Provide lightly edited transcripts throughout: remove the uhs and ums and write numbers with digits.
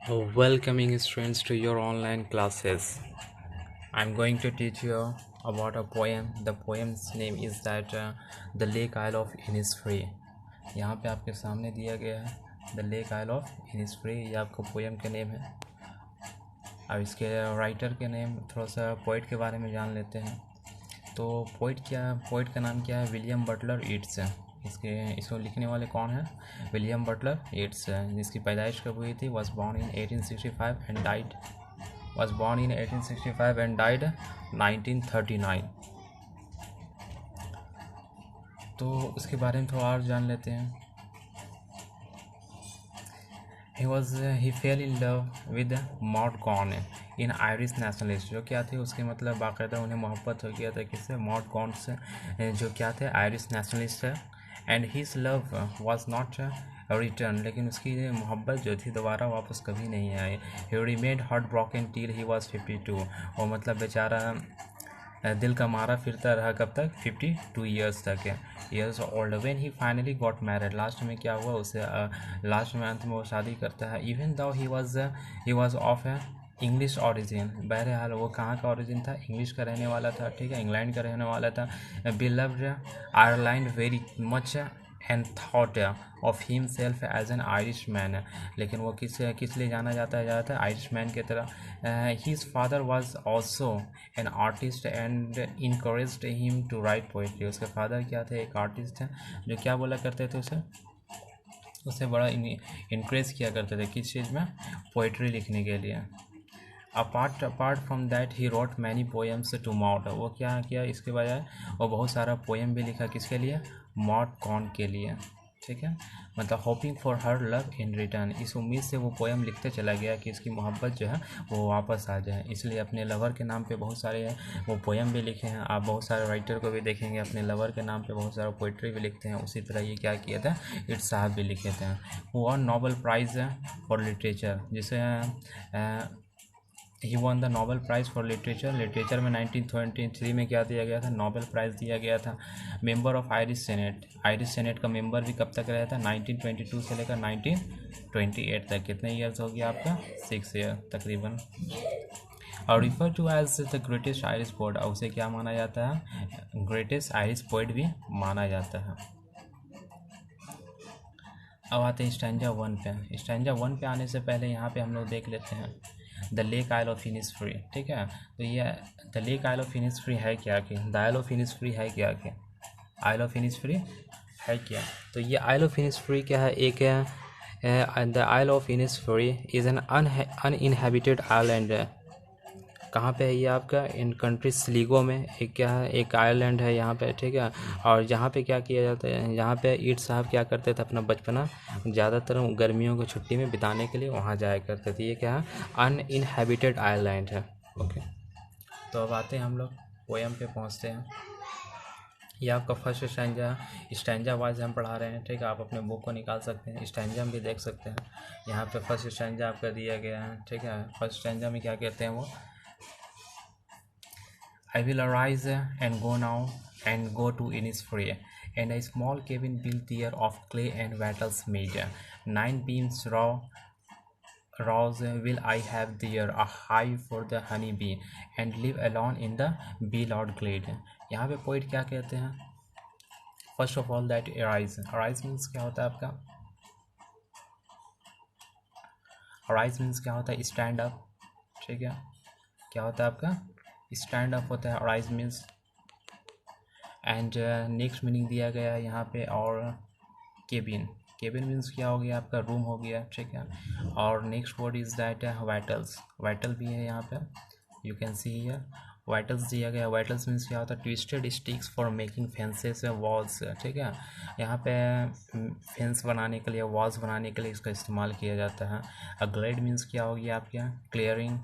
Welcoming students to your online classes. I'm going to teach you about a poem. The poem's name is that The Lake Isle of Innisfree. यहाँ पे आपके सामने दिया गया है the lake isle of Innisfree. ये आपको poem के नेम है। अब इसके राइटर के नेम, थोड़ा सा पोइट के बारे में जान लेते हैं। तो पोइट का नाम क्या है? विलियम बटलर ईट्स है। इसको लिखने वाले कौन है? विलियम बटलर ईट्स है। जिसकी पैदाइश कब हुई थी? Was born in 1865 and died 1939। तो उसके बारे में थोड़ा और जान लेते हैं। he fell in love with mod corn in Irish nationalist, जो क्या थे उसके मतलब बाकायदा उन्हें मोहब्बत हो गया था किससे? मॉड कॉर्न से, जो क्या थे? आयरिश नेशनलिस्ट है। And his love was not return, लेकिन उसकी मोहब्बत जो थी दोबारा वापस कभी नहीं आई। He remained heart broken till he was 52, और मतलब बेचारा दिल का मारा फिरता रहा कब तक? 52 ईयर्स तक है, years old. When he finally got married, last में क्या हुआ उसे? लास्ट में अंत में वो शादी करता है। Even though he was of English origin, बहरहाल वो कहाँ का ऑरिजिन था? इंग्लिश का रहने वाला था, ठीक है, इंग्लैंड का रहने वाला था। Beloved Ireland very much and thought of himself as an Irish man, लेकिन वो किस लिए जाना जाता है? आयरिश मैन की तरह। His father was also an artist and encouraged him to write poetry. उसके फादर क्या थे? एक आर्टिस्ट हैं, जो क्या बोला करते थे उसे बड़ा इनक्रेज किया करते थे किस चीज़ में? पोइट्री लिखने के लिए। Apart from that he wrote many poems to Maud, वो क्या किया इसके बजाय? वो बहुत सारा पोएम भी लिखा किसके लिए? मॉड कॉर्न के लिए, ठीक है। मतलब hoping for her love in return, इस उम्मीद से वो पोएम लिखते चला गया कि इसकी मोहब्बत जो है वो वापस आ जाए, इसलिए अपने लवर के नाम पे बहुत सारे वो पोएम भी लिखे हैं। आप बहुत सारे राइटर को भी देखेंगे अपने लवर के नाम पे बहुत सारा पोइट्री भी लिखते हैं। उसी तरह ये क्या किया था? इट्स साहब भी लिखे थे। वो won Nobel prize for literature, जिसे he won the Nobel prize for literature में 1923 में क्या दिया गया था? नोबेल प्राइज़ दिया गया था। मेंबर ऑफ आयरिश सेनेट का मेंबर भी कब तक रहा था? 1922 से लेकर 1928 तक। कितने ईयर्स हो गया आपका? 6 ईयर तकरीबन। और refer to as the greatest Irish poet, और उसे क्या माना जाता है? ग्रेटेस्ट आयरिश पोएट भी माना जाता है। अब आते हैं स्टैंजा 1 पे। स्टैंजा 1 पे आने से पहले यहाँ पे हम लोग देख लेते हैं the lake isle of Innisfree, ठीक है। तो ये the lake isle of Innisfree है क्या? कि द आइल ऑफ इनिसफ्री है क्या? कि आइल ऑफ इनिसफ्री है क्या? तो ये आइल ऑफ इनिसफ्री क्या है? एक the isle of Innisfree is an uninhabited island. कहाँ पे है ये आपका? इन कंट्री स्लीगो में एक क्या है? एक आइलैंड है यहाँ पे, ठीक है। और यहाँ पे क्या किया जाता है? यहाँ पे ईट साहब क्या करते थे? अपना बचपना ज़्यादातर गर्मियों की छुट्टी में बिताने के लिए वहाँ जाया करते थे। ये क्या है? अनइनहेबिटेड आइलैंड है, ओके। तो अब आते हैं हम लोग पोएम पे पहुँचते हैं। ये आपका फर्स्ट स्टैंजा वाइज हम पढ़ा रहे हैं, ठीक है। आप अपने बुक को निकाल सकते हैं, स्टैंजा में भी देख सकते हैं। यहाँ पे फर्स्ट स्टैंजा आपका दिया गया है, ठीक है। फर्स्ट स्टैंजा में क्या कहते हैं वो? I will arise and go now and go to Innisfree, and a small cabin built there of clay and wattles made. 9 beams rows will I have there, a hive for the honey bee, and live alone in the bee-loud glade. यहाँ पे poet क्या कहते हैं? First of all that arise means क्या होता है आपका? Arise means क्या होता है? स्टैंड अप, ठीक है। क्या होता है आपका? स्टैंड अप होता है arise means. And next meaning दिया गया है यहाँ पे। और केबिन मीन्स क्या हो गया आपका? रूम हो गया, ठीक है। और next word is that vital भी है यहाँ पे, you can see here. Vitals दिया गया। वाइटल्स मीन्स क्या होता है? Twisted sticks for making fences walls, ठीक है। यहाँ पे फेंस बनाने के लिए, वॉल्स बनाने के लिए इसका इस्तेमाल किया जाता है। अ ग्लेड मीन्स क्या हो गया आपके? क्लियरिंग।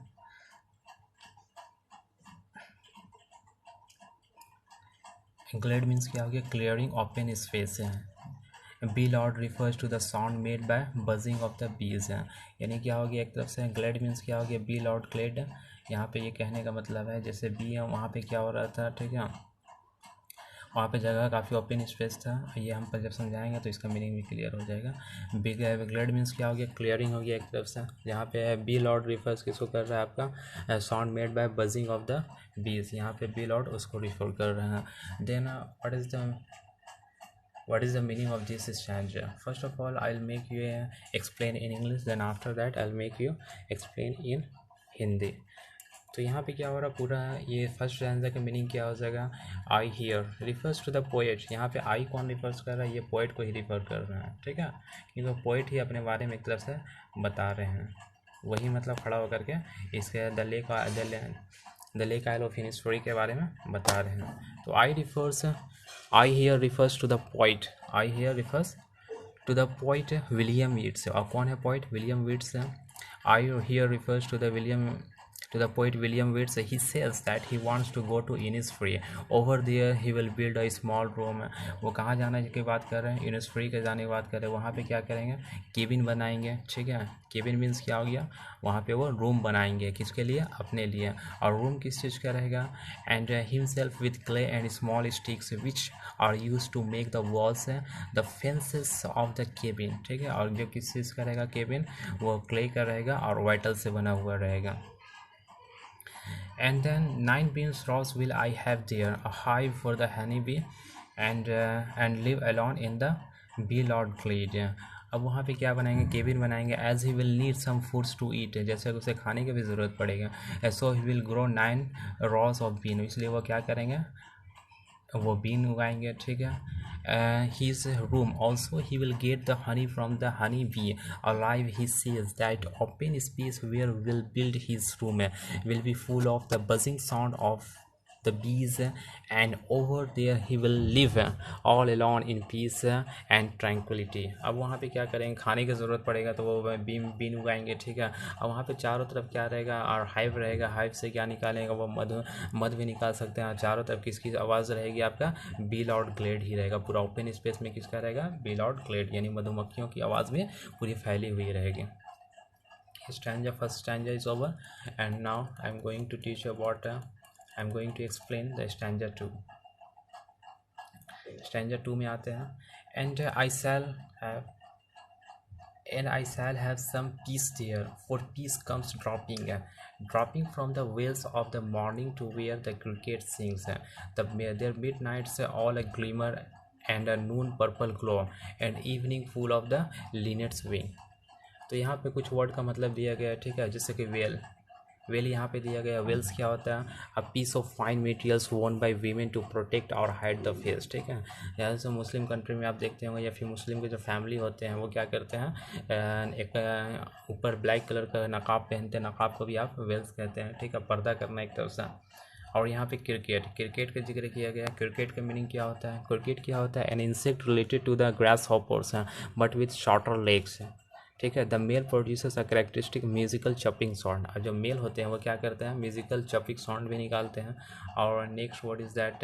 ग्लेड मीन्स क्या हो गया? क्लियरिंग ओपन स्पेस है। Bee loud refers to the sound made by buzzing of the bees है, यानी क्या हो गया? एक तरफ से ग्लेड मीन्स क्या हो गया? Bee loud glade. यहाँ पे ये कहने का मतलब है जैसे बी है वहाँ पे क्या हो रहा था, ठीक है। वहाँ पे जगह काफ़ी ओपन स्पेस था। ये हम पर जब समझाएंगे तो इसका मीनिंग भी क्लियर हो जाएगा। ग्लेड मीन्स क्या हो गया, क्लियरिंग हो गया एक तरफ से। यहाँ पे बी लॉर्ड रिफर्स किसको कर रहा है, आपका sound made by buzzing of the बीज, यहाँ पे बी लॉर्ड उसको रिफर कर रहे हैं। Then what is the meaning of this stanza? First of all, I'll make you explain in English, then after that I'll make you explain in Hindi. तो यहाँ पे क्या हो रहा है, पूरा ये फर्स्ट स्टैंजा का मीनिंग क्या हो जाएगा, I here refers to the poet. यहाँ पे आई कौन रिफर्स कर रहा है, ये पोएट को ही रिफर कर रहे हैं, ठीक है, क्योंकि पोएट ही अपने बारे में एक तरफ से बता रहे हैं, वही मतलब खड़ा होकर के इसके the lake isle of history के बारे में बता रहे हैं। तो I here refers to the poet, I here refers to the poet William Yeats. और कौन है poet, William Yeats. I here refers to the poet William Yeats. He says that he wants to go to Innisfree. Over there he will build a small room. वो कहाँ जाने की बात कर रहे हैं, Innisfree के जाने की बात कर रहे हैं। वहाँ पे क्या करेंगे, केबिन बनाएंगे, ठीक है। केबिन मीन्स क्या हो गया, वहाँ पे वो रूम बनाएंगे, किसके लिए, अपने लिए। और रूम किस चीज़ का रहेगा, and himself with clay and small sticks which are use to make the walls the fences of the cabin, ठीक है। और जो किस चीज़ का रहेगा केबिन, वो क्ले का रहेगा और वाइटल से बना हुआ रहेगा। And then 9 beans rows will I have there, a hive for the honeybee, and live alone in the bee lord glade. अब वहाँ पे क्या बनाएंगे, केबिन बनाएंगे। As he will need some foods to eat, जैसे उसे खाने की भी ज़रूरत पड़ेगा। So he will grow 9 rows of bean, इसलिए वो क्या करेंगे, वो बीन उगाएंगे, ठीक है। his room also he will get the honey from the honey bee alive. He says that open space where will build his room will be full of the buzzing sound of the bees, and over there he will live all alone in peace and tranquility. अब वहाँ पे क्या करेंगे, खाने की ज़रूरत पड़ेगा तो वो बीन उगाएंगे, ठीक है। अब वहाँ पे चारों तरफ क्या रहेगा, और हाइव रहेगा। हाइव से क्या निकालेगा, वो मध भी निकाल सकते हैं। चारों तरफ किसकी आवाज़ रहेगी, आपका बी लॉर्ड ग्लेड ही रहेगा। पूरा ओपन स्पेस में किसका रहेगा, बी लॉर्ड ग्लेड, यानी मधुमक्खियों की आवाज़ में पूरी फैली हुई रहेगी। Stanza, first stanza is over, and now I'm going to teach you about I'm going to explain the stanza 2. Stanza 2 में आते हैं, and I shall have some peace there, for peace comes dropping from the wells of the morning to where the cricket sings. Their midnights all a glimmer, and a noon purple glow, and evening full of the linnet's wing. तो यहाँ पे कुछ word का मतलब दिया गया है, ठीक है, जैसे कि वेल यहाँ पे दिया गया। वेल्स क्या होता है, a piece of fine materials worn by women to protect और हाइड द फेस, ठीक है। जैसे मुस्लिम कंट्री में आप देखते होंगे, या फिर मुस्लिम के जो फैमिली होते हैं वो क्या करते हैं, एक ऊपर ब्लैक कलर का नकाब पहनते हैं, नकाब को भी आप वेल्स कहते हैं, ठीक है, पर्दा करना एक तरफ से। और यहाँ पे क्रिकेट का जिक्र किया गया। क्रिकेट का मीनिंग क्या होता है, क्रिकेट क्या होता है, an insect related to the grasshoppers but with shorter legs, ठीक है। The male producers a characteristic musical chirping sound, और जो मेल होते हैं वो क्या करते हैं, म्यूजिकल चपिंग साउंड भी निकालते हैं। और next word is that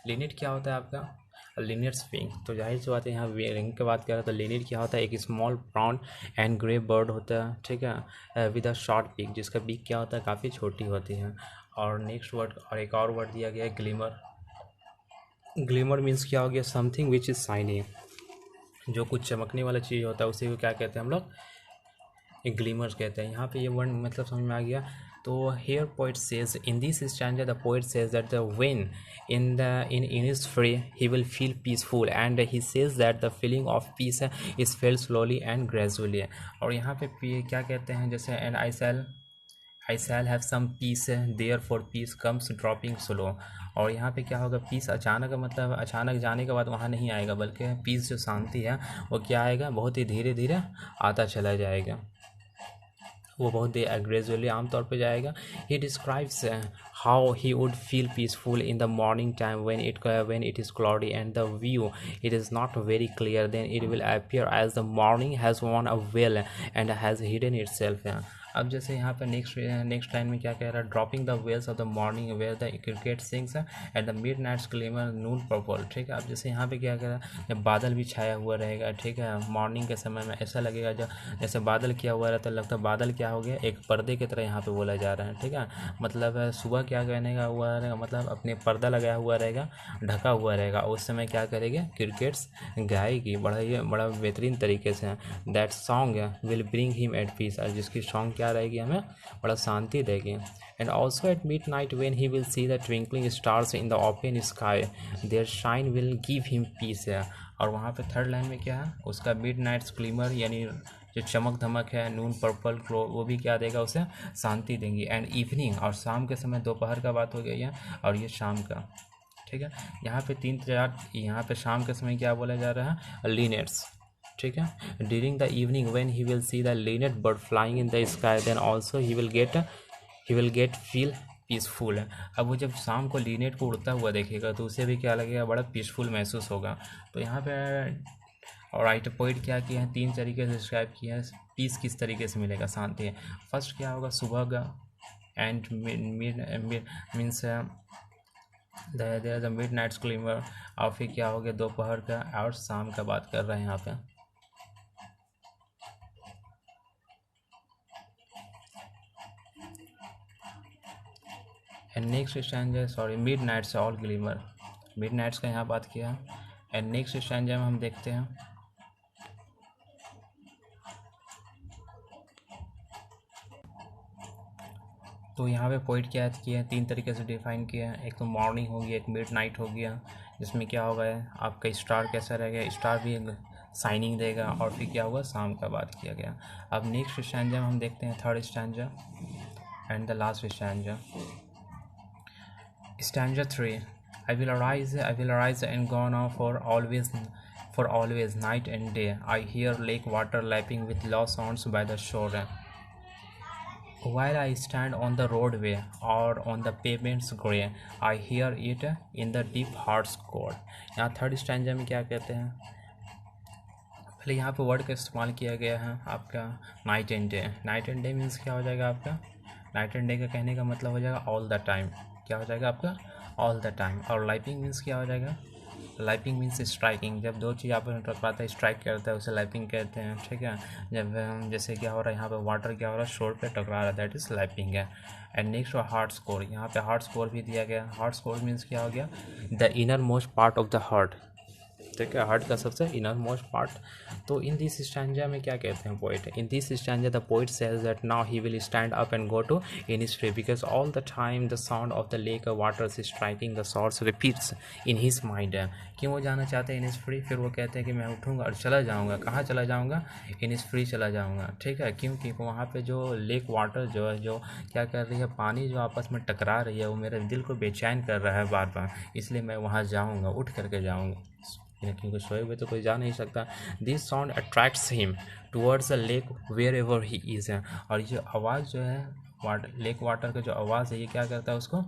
Lynette क्या होता है आपका, लिनेट्स विंग। तो जाहिर सी बात है, यहाँ विंग की बात कर रहे हैं तो लिनेट क्या होता है, एक small brown and grey bird होता है, ठीक है, विद अ शॉर्ट बीक, जिसका बीक क्या होता है, काफ़ी छोटी होती है। और नेक्स्ट वर्ड, और एक और वर्ड दिया गया है ग्लिमर मीन्स क्या हो गया, समथिंग विच इज़ शाइनिंग, जो कुछ चमकने वाला चीज़ होता है उसी को क्या कहते हैं हम लोग, एक ग्लिमर्स कहते हैं। यहाँ पे ये वर्ड मतलब समझ में आ गया। तो here poet says in this stanza, the poet says that the when in Innisfree he will feel peaceful, and he says that the feeling of peace is felt slowly and gradually. और यहाँ पे क्या कहते हैं, जैसे and I shall have some peace there, for peace comes dropping slow। और यहाँ पे क्या होगा, पीस अचानक, मतलब अचानक जाने के बाद वहाँ नहीं आएगा, बल्कि पीस जो शांति है वो क्या आएगा, बहुत ही धीरे धीरे आता चला जाएगा, वो बहुत ही ग्रेजुअली आमतौर पे जाएगा। He describes how he would feel peaceful in the morning time when it is cloudy and the view it is not very clear, then it will appear as the morning has worn a veil and has hidden itself। अब जैसे यहाँ पर next line में क्या कह रहा है, dropping the veils of the morning where the cricket sings at the midnight's glimmer noon purple, ठीक है। अब जैसे यहाँ पे क्या कह रहा है, जब बादल भी छाया हुआ रहेगा, ठीक है, मॉर्निंग के समय में ऐसा लगेगा, जब जैसे बादल किया हुआ रहता है, लगता है बादल क्या हो गया, एक पर्दे की तरह यहाँ पे बोला जा रहा है, ठीक है। मतलब सुबह क्या कहने का हुआ रहेगा, मतलब अपने पर्दा लगाया हुआ रहेगा, ढका हुआ रहेगा, उस समय क्या करेगी, क्रिकेट्स गाएगी बड़ा बेहतरीन तरीके से। That song will bring him at peace, और जिसकी सॉन्ग क्या रहेगी, हमें बड़ा शांति देगी। And also at midnight when he will see the twinkling stars in the open sky, their shine will give him peace है। और वहाँ पे थर्ड लाइन में क्या है, उसका मिड नाइट्स ग्लिमर यानी जो चमक धमक है, नून पर्पल ग्लो, वो भी क्या देगा, उसे शांति देंगी। एंड इवनिंग, और शाम के समय, दोपहर का बात हो गई है, और ये शाम का, ठीक है। यहाँ पे 3 यहाँ पे शाम के समय क्या बोला जा रहा है, लीनेट्स, ठीक है। During the evening when he will see the linnet bird flying in the sky, then also he will get feel peaceful है। अब वो जब शाम को लीनेट को उड़ता हुआ देखेगा तो उसे भी क्या लगेगा, बड़ा पीसफुल महसूस होगा। तो यहाँ पे और राइटर पोइट क्या किया है, 3 तरीके से डिस्क्राइब किया है पीस किस तरीके से मिलेगा, शांति। फर्स्ट क्या होगा, सुबह का, and means the midnight's glimmer, और फिर क्या हो गया, दोपहर का, और शाम का बात कर रहे हैं यहाँ पे। And next stanza, sorry, midnight's all glimmer, midnight's का यहाँ बात किया। एंड नेक्स्ट स्टैंजा में हम देखते हैं, तो यहाँ पे पोइट क्या किया है, 3 तरीके से डिफाइन किया है। एक तो मॉर्निंग हो गया, एक मिड नाइट हो गया, जिसमें क्या होगा, आपका स्टार कैसा रहेगा, स्टार भी शाइनिंग देगा, और फिर क्या होगा, शाम का बात किया गया। अब नेक्स्ट स्टैंजा में हम देखते हैं, third stanza and the last stanza. Stanza 3. I will arise and go now for always, night and day. I hear lake water lapping with low sounds by the shore. While I stand on the roadway or on the pavement's gray, I hear it in the deep heart's core. यहाँ third stanza में क्या कहते हैं, पहले यहाँ पे word का इस्तेमाल किया गया है आपका night and day. Night and day means क्या हो जाएगा आपका, नाइट एंड डे का कहने का मतलब हो जाएगा ऑल द टाइम, क्या हो जाएगा आपका, ऑल द टाइम। और लाइपिंग मीन्स क्या हो जाएगा, लाइपिंग मीन्स स्ट्राइकिंग, जब दो चीज़ आपस में टकराता है, स्ट्राइक करता है, उसे लाइपिंग कहते हैं, ठीक है। जब जैसे क्या हो रहा है, यहाँ पे वाटर क्या हो रहा है, शोर पे टकरा रहा है, दैट इज़ लाइपिंग है। एंड नेक्स्ट हार्ट स्कोर, यहाँ पे हार्ट स्कोर भी दिया गया। हार्ट स्कोर मीन्स क्या हो गया, the inner most part of the heart, ठीक है, हार्ट का सबसे इनर मोस्ट पार्ट। तो इन दिस स्टैंजा में क्या कहते हैं poet, in this stanza the poet says that now he will stand up and go to Innisfree, because all the time the sound of the lake water striking the shores repeats in his mind. क्यों वो जाना चाहते हैं इनिस्ट्री, फिर वो कहते हैं कि मैं उठूँगा और चला जाऊँगा, कहाँ चला जाऊँगा, इनिस्ट्री चला जाऊँगा, ठीक है। क्योंकि वहाँ पे जो लेक वाटर जो है, जो क्या कर रही है, पानी जो आपस में टकरा रही है, वो मेरे दिल को बेचैन कर रहा है बार बार, इसलिए मैं वहाँ जाऊँगा, उठ करके जाऊँगा, क्योंकि सोए हुए तो कोई जा नहीं सकता। This sound attracts him towards the lake wherever he is. और ये आवाज़ जो है लेक वाटर का जो आवाज़ है, ये क्या करता है, उसको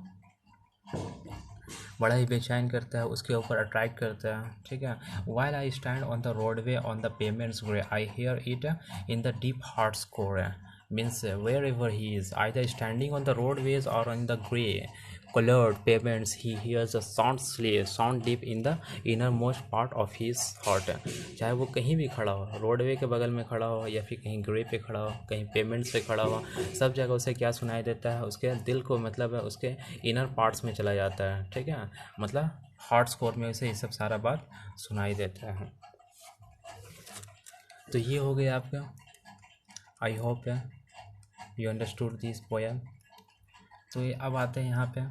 बड़ा ही बेचैन करता है, उसके ऊपर अट्रैक्ट करता है, ठीक है। While I stand on the roadway on the pavements grey, I hear it in the deep heart's core, means wherever he is, either standing on the roadways और on the grey colored pavements, he hears a sound deep in the innermost part of his heart। चाहे वो कहीं भी खड़ा हो, roadway के बगल में खड़ा हो, या फिर कहीं ग्रे पे खड़ा हो, कहीं पेमेंट्स पे खड़ा हो, सब जगह उसे क्या सुनाई देता है, उसके दिल को, मतलब उसके इनर पार्ट्स में चला जाता है, ठीक है। मतलब हार्ट स्कोर में उसे ये सब सारा बात सुनाई देता है। तो ये हो गया आपका, I hope you understood this poem. तो ये अब आते हैं यहाँ पे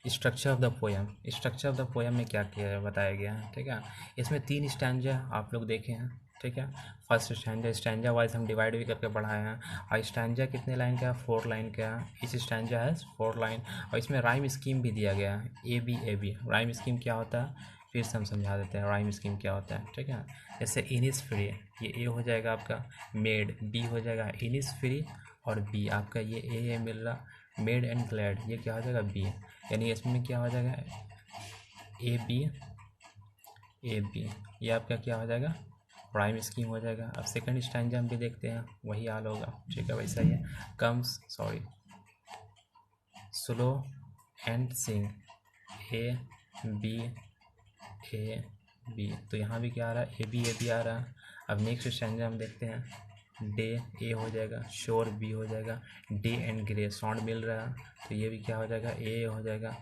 structure of the poem. Structure of the poem में क्या किया बताया गया है, ठीक है। इसमें 3 स्टैंजा आप लोग देखे हैं, ठीक है। फर्स्ट स्टैंजा वाइज हम डिवाइड भी करके पढ़ाए हैं। और स्टैंजा कितने लाइन का है, 4 लाइन का है। इस स्टैंजा है 4 लाइन, और इसमें राइम स्कीम भी दिया गया है, ए बी। राइम स्कीम क्या होता है, फिर से हम समझा देते हैं राइम स्कीम क्या होता है, ठीक है। जैसे इनिस फ्री, ये ए हो जाएगा आपका, मेड, बी हो जाएगा इनिस फ्री, और बी आपका ये ए मिल रहा, मेड एंड ग्लैड, ये क्या हो जाएगा, बी। यानी इसमें क्या हो जाएगा, ए बी, ये आपका क्या हो जाएगा, प्राइम स्कीम हो जाएगा। अब सेकंड स्टैंजा हम भी देखते हैं, वही हाल होगा, ठीक है, वैसा ही है। Comes slow and sing, A B, तो यहाँ भी क्या आ रहा है, ए बी आ रहा है। अब नेक्स्ट स्टैंजा हम देखते हैं, डे ए हो जाएगा, शोर बी हो जाएगा, डे एंड ग्रे साउंड मिल रहा है तो ये भी क्या हो जाएगा, ए हो जाएगा।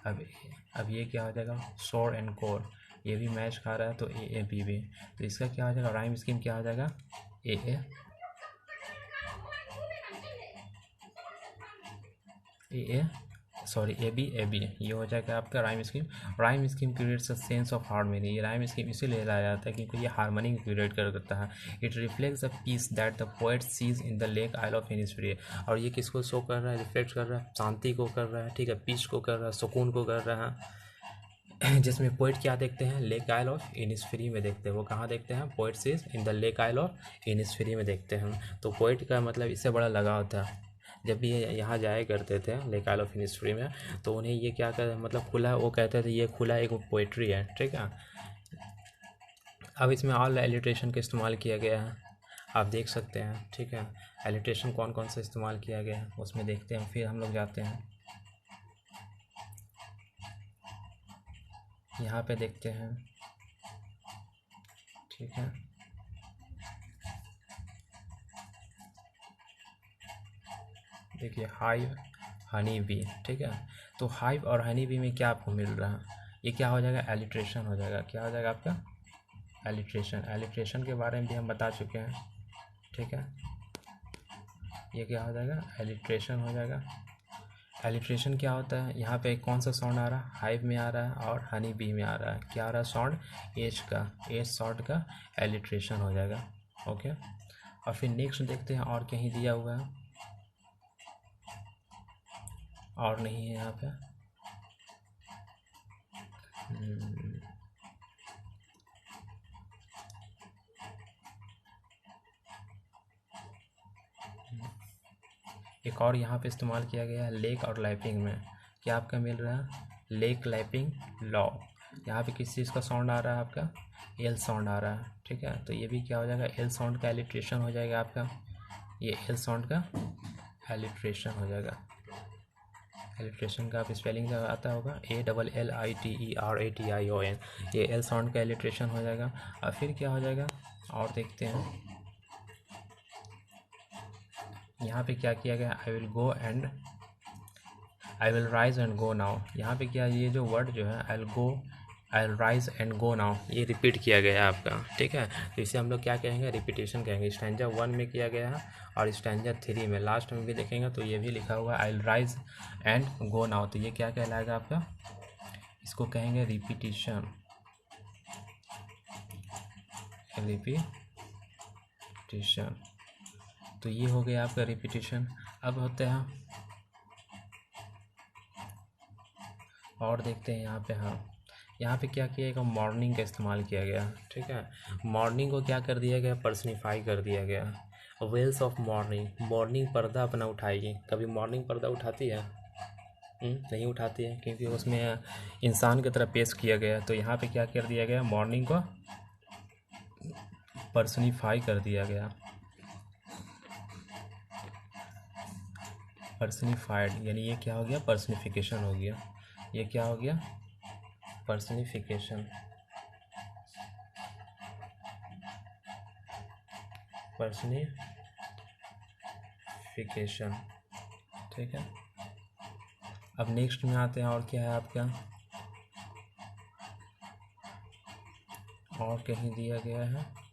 अब ये क्या हो जाएगा, शोर एंड कोर, ये भी मैच खा रहा है तो ए बी भी। तो इसका क्या हो जाएगा, राइम स्कीम क्या हो जाएगा, ए सॉरी ए बी, ये हो जाएगा आपका rhyme scheme. Rhyme scheme creates a sense of harmony. ये राइम स्कीम इसीलिए लाया जाता है क्योंकि ये हार्मनी क्रिएट करता है। It reflects the peace that the poet sees in the lake isle of Innisfree. और ये किसको शो कर रहा है, रिफ्लेक्ट कर रहा है, शांति को कर रहा है, ठीक है, पीस को कर रहा है, सुकून को कर रहा है। जिसमें पोइट क्या देखते हैं, लेक आइल ऑफ इनिस्फ्री में देखते हैं। वो कहाँ देखते हैं, poet sees in the lake isle of Innisfree में देखते हैं। तो पोइट का मतलब इससे बड़ा लगाव था। जब भी ये यहाँ जाया करते थे लेक आइल ऑफ इनिस्फ्री में, तो उन्हें ये क्या कर मतलब खुला, वो कहते थे ये खुला एक पोइट्री है, ठीक है। अब इसमें ऑल एलिट्रेशन का इस्तेमाल किया गया है, आप देख सकते हैं, ठीक है। एलिट्रेशन कौन कौन सा इस्तेमाल किया गया है उसमें देखते हैं, फिर हम लोग जाते हैं यहाँ पे देखते हैं, ठीक है। देखिए हाइव हनी बी, ठीक है। तो हाइव और हनी बी में क्या आपको मिल रहा है, ये क्या हो जाएगा, एलिट्रेशन हो जाएगा। क्या हो जाएगा आपका, एलिट्रेशन। एलिट्रेशन के बारे में भी हम बता चुके हैं, ठीक है। ये क्या हो जाएगा, एलिट्रेशन हो जाएगा। एलिट्रेशन क्या होता है, यहाँ पे कौन सा साउंड आ रहा है, हाइव में आ रहा है और हनी बी में आ रहा है। क्या आ रहा है साउंड, एच का, एच साउंड का एलिट्रेशन हो जाएगा, ओके। और फिर नेक्स्ट देखते हैं और कहीं दिया हुआ है, और नहीं है यहाँ पे। एक और यहाँ पे इस्तेमाल किया गया है लेक और लैपिंग में। क्या आपका मिल रहा है, लेक लैपिंग लॉ। यहाँ पे किस चीज़ का साउंड आ रहा है आपका, एल साउंड आ रहा है, ठीक है। तो ये भी क्या हो जाएगा, एल साउंड का एलिट्रेशन हो जाएगा आपका, ये एल साउंड का एलिट्रेशन हो जाएगा। एलिट्रेशन का आप स्पेलिंग का आता होगा ALLITERATION, ये एल साउंड का एलिट्रेशन हो जाएगा। और फिर क्या हो जाएगा, और देखते हैं यहाँ पे क्या किया गया, I will rise and go now. यहाँ पे क्या, ये जो वर्ड जो है I will rise and go now, ये रिपीट किया गया है आपका, ठीक है। तो इसे हम लोग क्या कहेंगे, रिपीटेशन कहेंगे। स्टैंजा 1 में किया गया है और स्टैंजा 3 में, लास्ट में भी देखेंगे तो ये भी लिखा हुआ है I will rise and go now. तो ये क्या कहलाएगा आपका, इसको कहेंगे रिपीटिशन, रिपीटिशन। तो ये हो गया आपका रिपीटिशन। अब होते हैं और देखते हैं यहाँ पे, हाँ यहाँ पे क्या किया गया, मॉर्निंग का इस्तेमाल किया गया, ठीक है। मॉर्निंग को क्या कर दिया गया, पर्सनीफाई कर दिया गया। वेल्स ऑफ मॉर्निंग, मॉर्निंग पर्दा अपना उठाएगी। कभी मॉर्निंग पर्दा उठाती है, नहीं उठाती है, क्योंकि उसमें इंसान की तरह पेश किया गया। तो यहाँ पे क्या कर दिया गया, मॉर्निंग को पर्सनीफाई कर दिया गया, पर्सनीफाइड, यानी ये क्या हो गया, पर्सनिफिकेशन हो गया। ये क्या हो गया, पर्सनिफिकेशन, पर्सनिफिकेशन, ठीक है। अब नेक्स्ट में आते हैं, और क्या है आपका, और कहीं दिया गया है,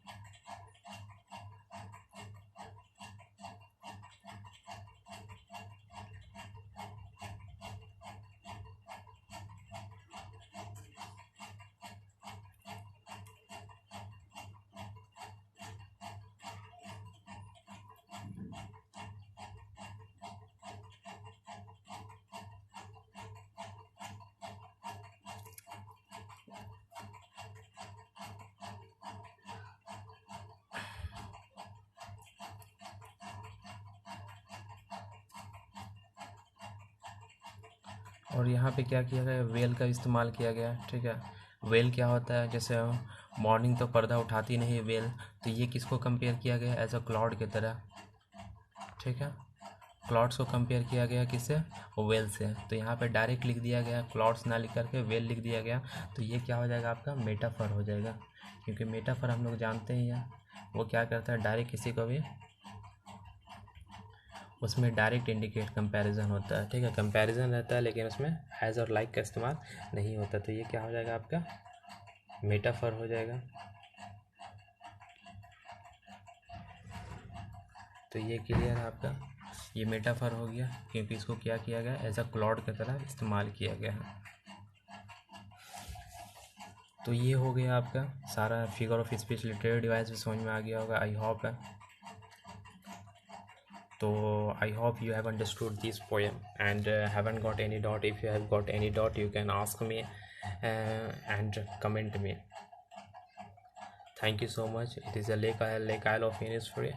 और यहाँ पे क्या किया गया, वेल का इस्तेमाल किया गया, ठीक है। वेल क्या होता है, जैसे मॉर्निंग तो पर्दा उठाती नहीं वेल, तो ये किसको कंपेयर किया गया, एज अ क्लाउड की तरह, ठीक है। क्लाउड्स को कंपेयर किया गया किससे, वेल से। तो यहाँ पे डायरेक्ट लिख दिया गया, क्लाउड्स ना लिख करके वेल लिख दिया गया। तो ये क्या हो जाएगा आपका, मेटाफर हो जाएगा, क्योंकि मेटाफर हम लोग जानते ही हैं वो क्या करता है, डायरेक्ट किसी को भी उसमें डायरेक्ट इंडिकेट कंपैरिजन होता है, ठीक है, कंपैरिजन रहता है लेकिन उसमें हैज़ और लाइक का इस्तेमाल नहीं होता। तो ये क्या हो जाएगा आपका मेटाफर हो जाएगा। तो ये क्लियर है आपका, ये मेटाफर हो गया क्योंकि इसको क्या किया गया एज अ क्लॉड की तरह इस्तेमाल किया गया है। तो ये हो गया आपका सारा figure of speech related device भी समझ में आ गया होगा, आई होप है। तो I hope you have understood this poem and haven't got any doubt. If you have got any doubt you can ask me and comment me. Thank you so much. It is a Lake Isle of Innisfree.